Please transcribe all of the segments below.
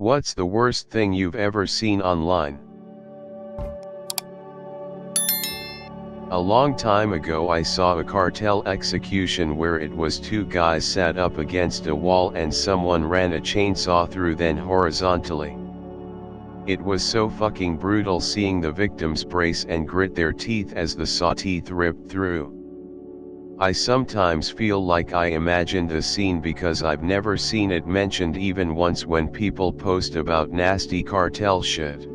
What's the worst thing you've ever seen online? A long time ago I saw a cartel execution where it was two guys sat up against a wall and someone ran a chainsaw through them horizontally. It was so fucking brutal seeing the victims brace and grit their teeth as the saw teeth ripped through. I sometimes feel like I imagined the scene because I've never seen it mentioned even once when people post about nasty cartel shit.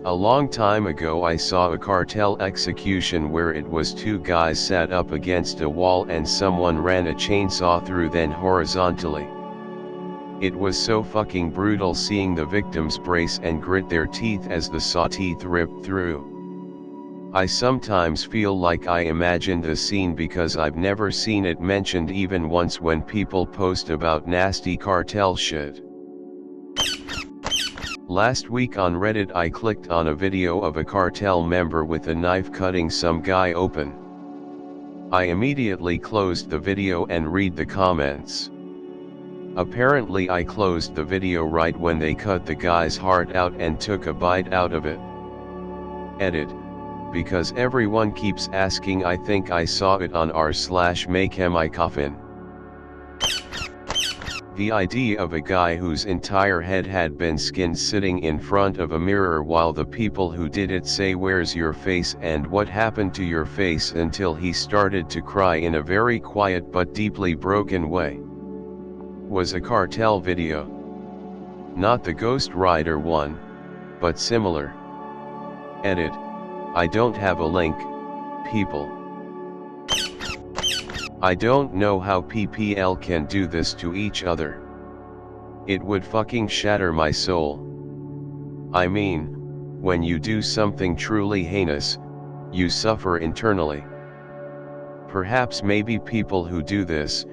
A long time ago I saw a cartel execution where it was two guys sat up against a wall and someone ran a chainsaw through them horizontally. It was so fucking brutal seeing the victims brace and grit their teeth as the saw teeth ripped through. I sometimes feel like I imagined the scene because I've never seen it mentioned even once when people post about nasty cartel shit. Last week on Reddit I clicked on a video of a cartel member with a knife cutting some guy open. I immediately closed the video and read the comments. Apparently I closed the video right when they cut the guy's heart out and took a bite out of it. Edit. Because everyone keeps asking, I think I saw it on r/make-my-coffin. The idea of a guy whose entire head had been skinned sitting in front of a mirror while the people who did it say where's your face and what happened to your face until he started to cry in a very quiet but deeply broken way was a cartel video. Not the Ghost Rider one, but similar. Edit. I don't have a link, people. I don't know how PPL can do this to each other. It would fucking shatter my soul. I mean, when you do something truly heinous, you suffer internally. Perhaps maybe people who do this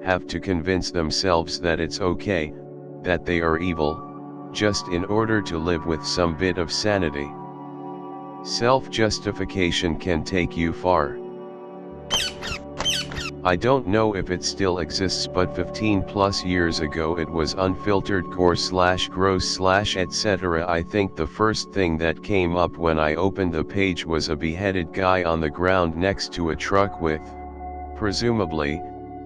have to convince themselves that it's okay, that they are evil, just in order to live with some bit of sanity. Self-justification can take you far. I don't know if it still exists, but 15 plus years ago it was unfiltered gore/gross/etc. I think the first thing that came up when I opened the page was a beheaded guy on the ground next to a truck with, presumably,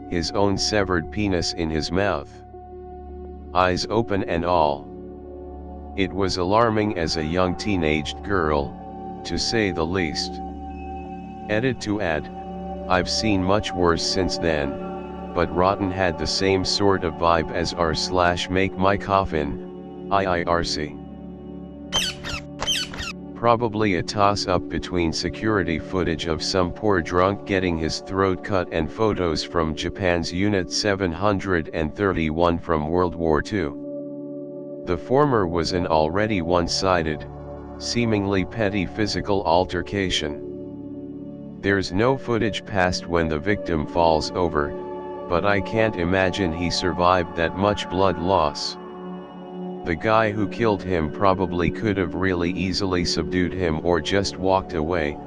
his own severed penis in his mouth. Eyes open and all. It was alarming as a young teenaged girl, to say the least. Edit to add, I've seen much worse since then, but Rotten had the same sort of vibe as r/make-my-coffin, IIRC. Probably a toss-up between security footage of some poor drunk getting his throat cut and photos from Japan's Unit 731 from World War II. The former was an already one-sided, seemingly petty physical altercation. There's no footage past when the victim falls over, but I can't imagine he survived that much blood loss. The guy who killed him probably could have really easily subdued him or just walked away,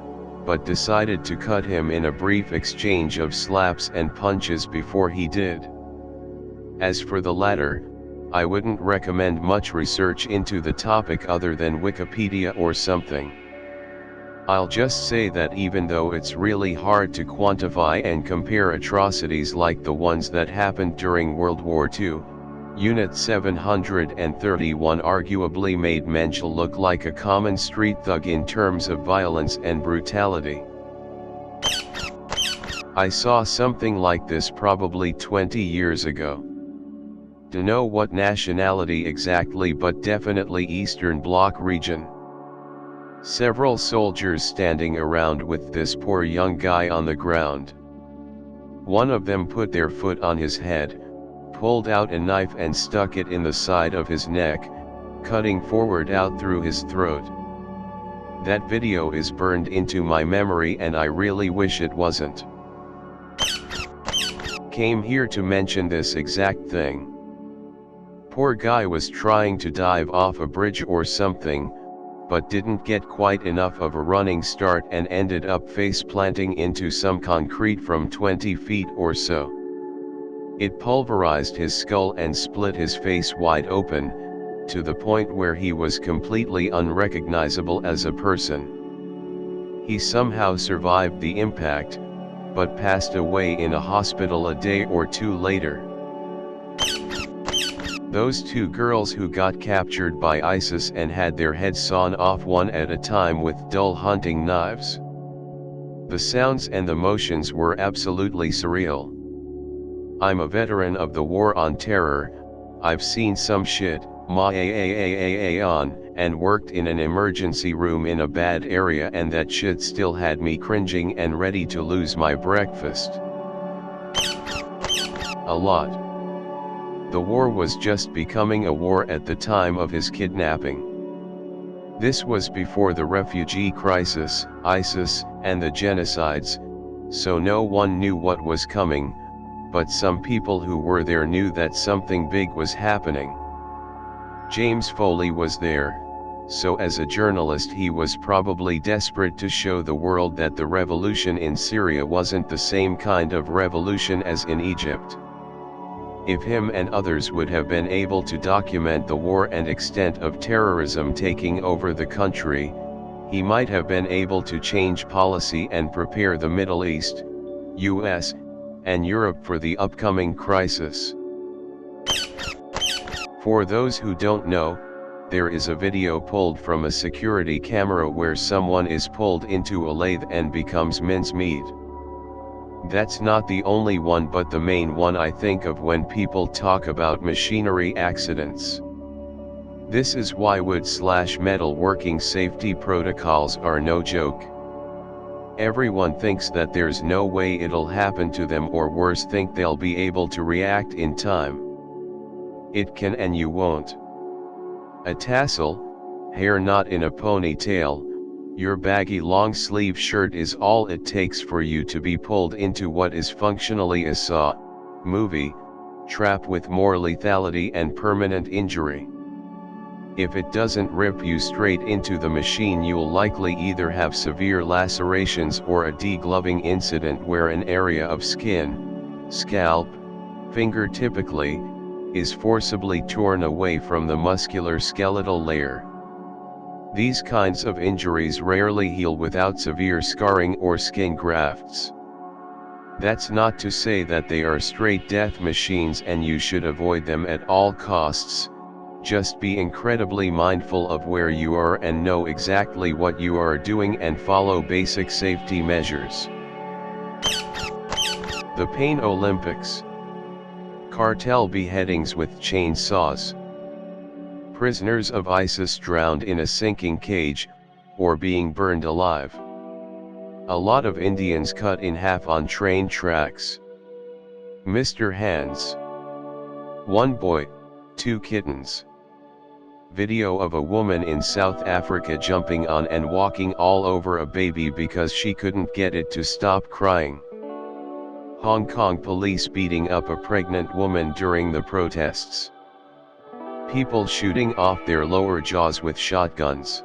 but decided to cut him in a brief exchange of slaps and punches before he did. As for the latter, I wouldn't recommend much research into the topic other than Wikipedia or something. I'll just say that even though it's really hard to quantify and compare atrocities like the ones that happened during World War II, Unit 731 arguably made Mensch look like a common street thug in terms of violence and brutality. I saw something like this probably 20 years ago. To know what nationality exactly, but definitely Eastern Bloc region. Several soldiers standing around with this poor young guy on the ground. One of them put their foot on his head, pulled out a knife and stuck it in the side of his neck, cutting forward out through his throat. That video is burned into my memory and I really wish it wasn't. Came here to mention this exact thing. Poor guy was trying to dive off a bridge or something, but didn't get quite enough of a running start and ended up face planting into some concrete from 20 feet or so. It pulverized his skull and split his face wide open, to the point where he was completely unrecognizable as a person. He somehow survived the impact, but passed away in a hospital a day or two later. Those two girls who got captured by ISIS and had their heads sawn off one at a time with dull hunting knives. The sounds and the motions were absolutely surreal. I'm a veteran of the war on terror. I've seen some shit, and worked in an emergency room in a bad area, and that shit still had me cringing and ready to lose my breakfast. A lot. The war was just becoming a war at the time of his kidnapping. This was before the refugee crisis, ISIS, and the genocides, so no one knew what was coming, but some people who were there knew that something big was happening. James Foley was there, so as a journalist he was probably desperate to show the world that the revolution in Syria wasn't the same kind of revolution as in Egypt. If him and others would have been able to document the war and extent of terrorism taking over the country, he might have been able to change policy and prepare the Middle East, US, and Europe for the upcoming crisis. For those who don't know, there is a video pulled from a security camera where someone is pulled into a lathe and becomes mincemeat. That's not the only one, but the main one I think of when people talk about machinery accidents. This is why wood/metal working safety protocols are no joke. Everyone thinks that there's no way it'll happen to them, or worse, think they'll be able to react in time. It can, and you won't. A tassel, hair knot in a ponytail, your baggy long-sleeve shirt is all it takes for you to be pulled into what is functionally a Saw movie trap with more lethality and permanent injury. If it doesn't rip you straight into the machine, you'll likely either have severe lacerations or a degloving incident where an area of skin, scalp, finger typically, is forcibly torn away from the muscular skeletal layer. These kinds of injuries rarely heal without severe scarring or skin grafts. That's not to say that they are straight death machines and you should avoid them at all costs. Just be incredibly mindful of where you are and know exactly what you are doing and follow basic safety measures. The Pain Olympics. Cartel beheadings with chainsaws. Prisoners of ISIS drowned in a sinking cage, or being burned alive. A lot of Indians cut in half on train tracks. Mr. Hands. One boy, two kittens. Video of a woman in South Africa jumping on and walking all over a baby because she couldn't get it to stop crying. Hong Kong police beating up a pregnant woman during the protests. People shooting off their lower jaws with shotguns.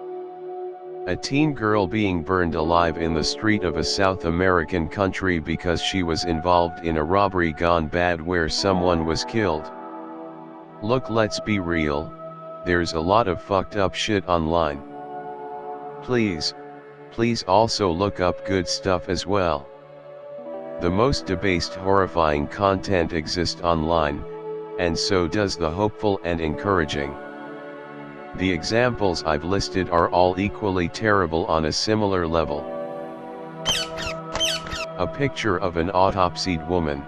A teen girl being burned alive in the street of a South American country because she was involved in a robbery gone bad where someone was killed. Look, let's be real, there's a lot of fucked up shit online. Please also look up good stuff as well. The most debased, horrifying content exists online, and so does the hopeful and encouraging. The examples I've listed are all equally terrible on a similar level. A picture of an autopsied woman.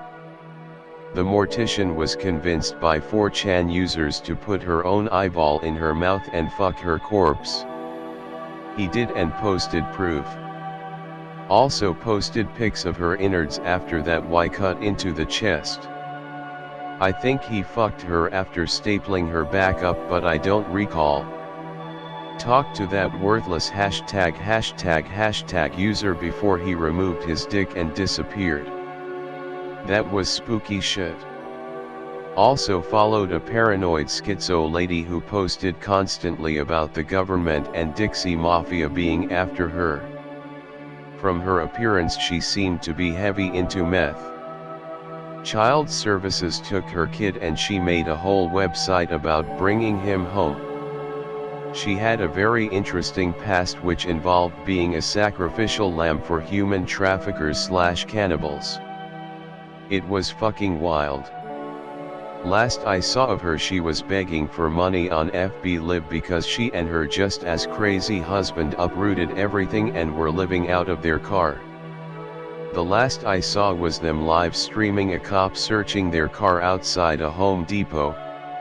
The mortician was convinced by 4chan users to put her own eyeball in her mouth and fuck her corpse. He did and posted proof. Also posted pics of her innards after that cut into the chest. I think he fucked her after stapling her back up, but I don't recall. Talk to that worthless hashtag user before he removed his dick and disappeared. That was spooky shit. Also followed a paranoid schizo lady who posted constantly about the government and Dixie Mafia being after her. From her appearance she seemed to be heavy into meth. Child services took her kid and she made a whole website about bringing him home. She had a very interesting past which involved being a sacrificial lamb for human traffickers/cannibals. It was fucking wild. Last I saw of her she was begging for money on FB Live because she and her just as crazy husband uprooted everything and were living out of their car. The last I saw was them live streaming a cop searching their car outside a Home Depot,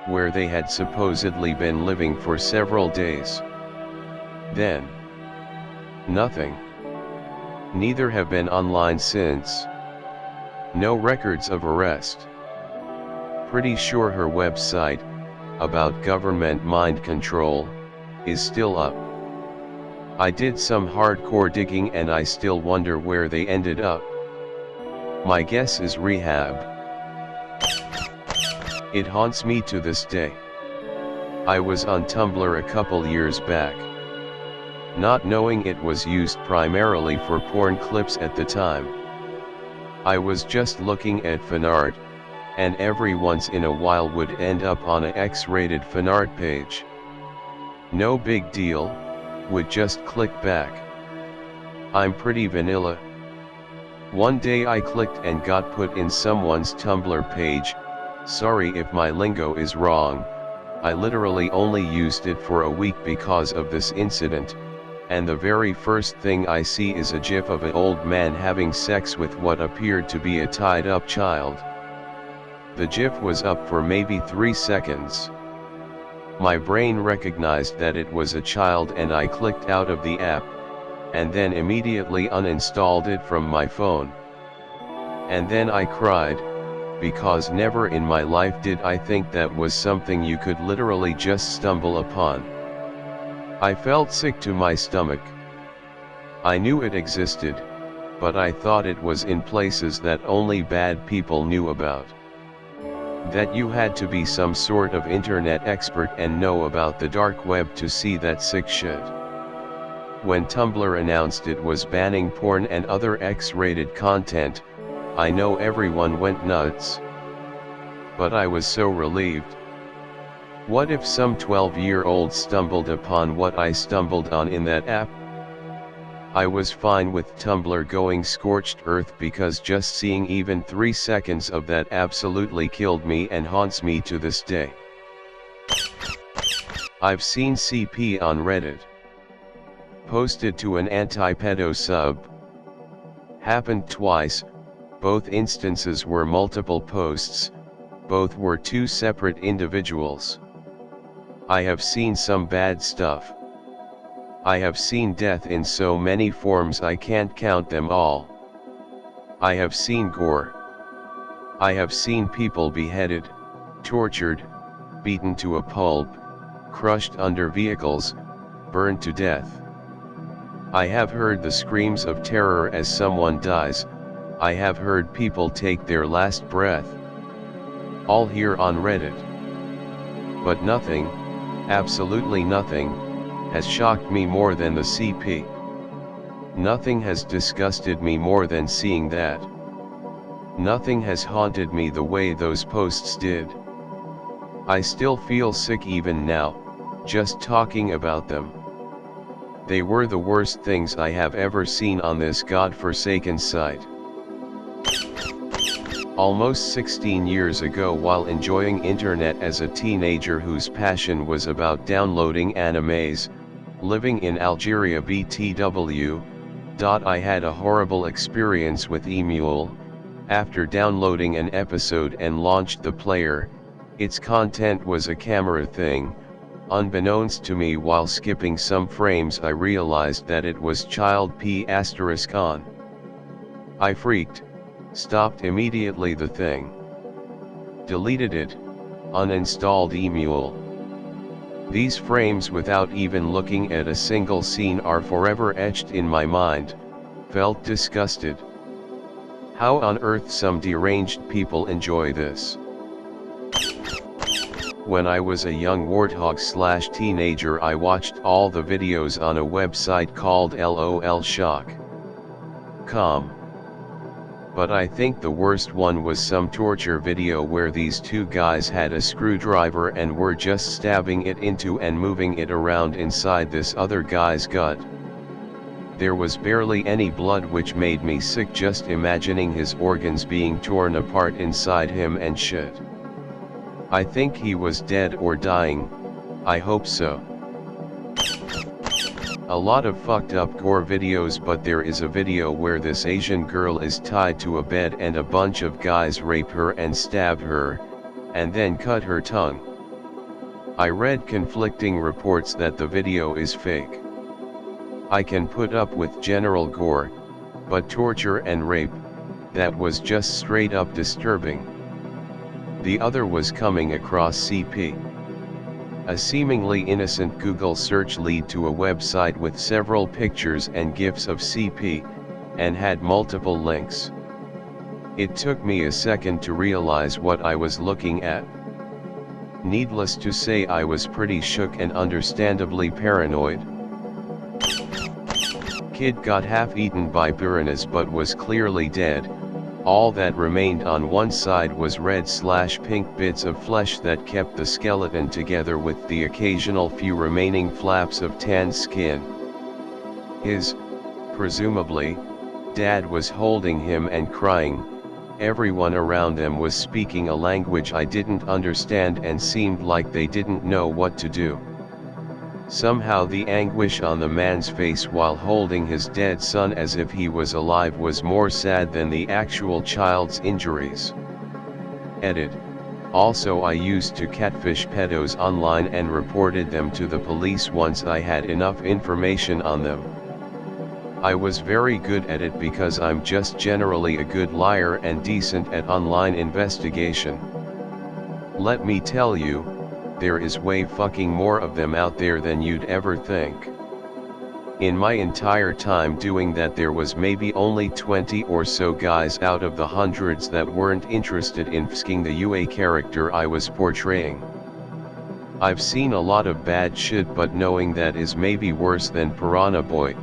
where they had supposedly been living for several days. Then, nothing. Neither have been online since. No records of arrest. Pretty sure her website, about government mind control, is still up. I did some hardcore digging and I still wonder where they ended up. My guess is rehab. It haunts me to this day. I was on Tumblr a couple years back. Not knowing it was used primarily for porn clips at the time. I was just looking at fanart, and every once in a while would end up on a X-rated fanart page. No big deal, would just click back. I'm pretty vanilla. One day I clicked and got put in someone's Tumblr page. Sorry if my lingo is wrong, I literally only used it for a week because of this incident, and the very first thing I see is a gif of an old man having sex with what appeared to be a tied-up child. The gif was up for maybe 3 seconds. My brain recognized that it was a child and I clicked out of the app, and then immediately uninstalled it from my phone. And then I cried, because never in my life did I think that was something you could literally just stumble upon. I felt sick to my stomach. I knew it existed, but I thought it was in places that only bad people knew about. That you had to be some sort of internet expert and know about the dark web to see that sick shit. When Tumblr announced it was banning porn and other X-rated content, I know everyone went nuts. But I was so relieved. What if some 12-year-old stumbled upon what I stumbled on in that app? I was fine with Tumblr going scorched earth because just seeing even 3 seconds of that absolutely killed me and haunts me to this day. I've seen CP on Reddit. Posted to an anti-pedo sub. Happened twice, both instances were multiple posts, both were 2 separate individuals. I have seen some bad stuff. I have seen death in so many forms I can't count them all. I have seen gore. I have seen people beheaded, tortured, beaten to a pulp, crushed under vehicles, burned to death. I have heard the screams of terror as someone dies. I have heard people take their last breath. All here on Reddit. But nothing, absolutely nothing, has shocked me more than the CP. Nothing has disgusted me more than seeing that. Nothing has haunted me the way those posts did. I still feel sick even now, just talking about them. They were the worst things I have ever seen on this godforsaken site. Almost 16 years ago, while enjoying internet as a teenager whose passion was about downloading animes, living in Algeria BTW, I had a horrible experience with Emule. After downloading an episode and launched the player, its content was a camera thing. Unbeknownst to me, while skipping some frames, I realized that it was child P***. I freaked, stopped immediately the thing, deleted it, uninstalled Emule. These frames, without even looking at a single scene, are forever etched in my mind. Felt disgusted. How on earth some deranged people enjoy this? When I was a young warthog/teenager, I watched all the videos on a website called LOL Shock.com. But I think the worst one was some torture video where these two guys had a screwdriver and were just stabbing it into and moving it around inside this other guy's gut. There was barely any blood, which made me sick just imagining his organs being torn apart inside him and shit. I think he was dead or dying. I hope so. A lot of fucked up gore videos, but there is a video where this Asian girl is tied to a bed and a bunch of guys rape her and stab her, and then cut her tongue. I read conflicting reports that the video is fake. I can put up with general gore, but torture and rape, that was just straight up disturbing. The other was coming across CP. A seemingly innocent Google search led to a website with several pictures and GIFs of CP, and had multiple links. It took me a second to realize what I was looking at. Needless to say, I was pretty shook and understandably paranoid. Kid got half eaten by piranhas but was clearly dead. All that remained on one side was red/pink bits of flesh that kept the skeleton together, with the occasional few remaining flaps of tanned skin. His, presumably, dad was holding him and crying. Everyone around them was speaking a language I didn't understand and seemed like they didn't know what to do. Somehow the anguish on the man's face while holding his dead son as if he was alive was more sad than the actual child's injuries. Edit. Also, I used to catfish pedos online and reported them to the police once I had enough information on them. I was very good at it because I'm just generally a good liar and decent at online investigation. Let me tell you, there is way fucking more of them out there than you'd ever think. In my entire time doing that, there was maybe only 20 or so guys out of the hundreds that weren't interested in fsking the UA character I was portraying. I've seen a lot of bad shit, but knowing that is maybe worse than Piranha Boy.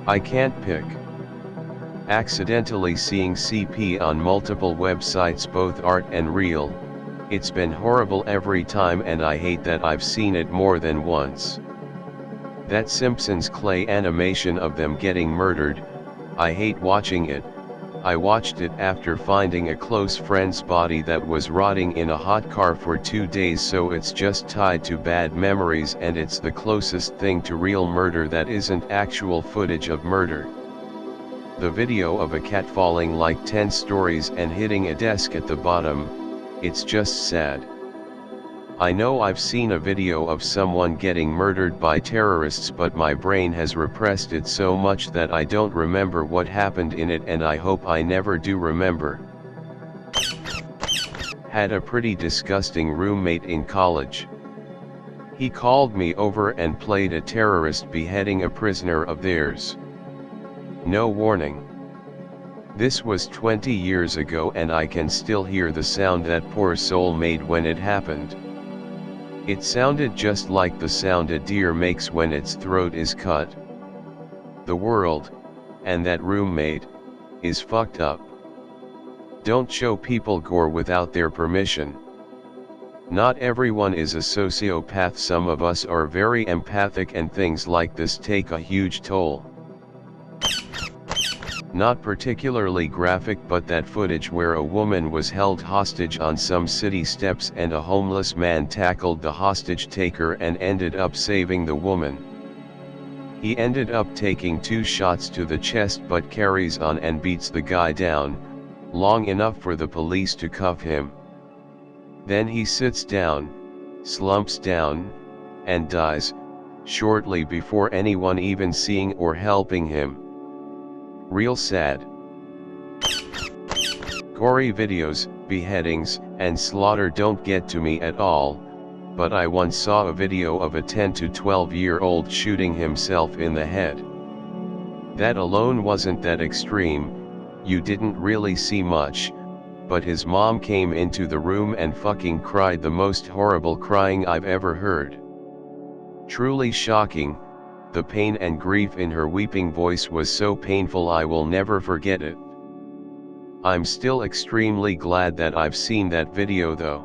I can't pick. Accidentally seeing CP on multiple websites, both art and real. It's been horrible every time, and I hate that I've seen it more than once. That Simpsons clay animation of them getting murdered, I hate watching it. I watched it after finding a close friend's body that was rotting in a hot car for 2 days, so it's just tied to bad memories, and it's the closest thing to real murder that isn't actual footage of murder. The video of a cat falling like 10 stories and hitting a desk at the bottom, it's just sad. I know I've seen a video of someone getting murdered by terrorists, but my brain has repressed it so much that I don't remember what happened in it, and I hope I never do remember. Had a pretty disgusting roommate in college. He called me over and played a terrorist beheading a prisoner of theirs. No warning. This was 20 years ago, and I can still hear the sound that poor soul made when it happened. It sounded just like the sound a deer makes when its throat is cut. The world, and that roommate, is fucked up. Don't show people gore without their permission. Not everyone is a sociopath. Some of us are very empathic, and things like this take a huge toll. Not particularly graphic, but that footage where a woman was held hostage on some city steps and a homeless man tackled the hostage taker and ended up saving the woman. He ended up taking 2 shots to the chest but carries on and beats the guy down, long enough for the police to cuff him. Then he sits down, slumps down, and dies, shortly before anyone even seeing or helping him. Real sad. Gory videos, beheadings, and slaughter don't get to me at all, but I once saw a video of a 10 to 12-year-old shooting himself in the head. That alone wasn't that extreme, you didn't really see much, but his mom came into the room and fucking cried the most horrible crying I've ever heard. Truly shocking, The pain and grief in her weeping voice was so painful I will never forget it. I'm still extremely glad that I've seen that video though.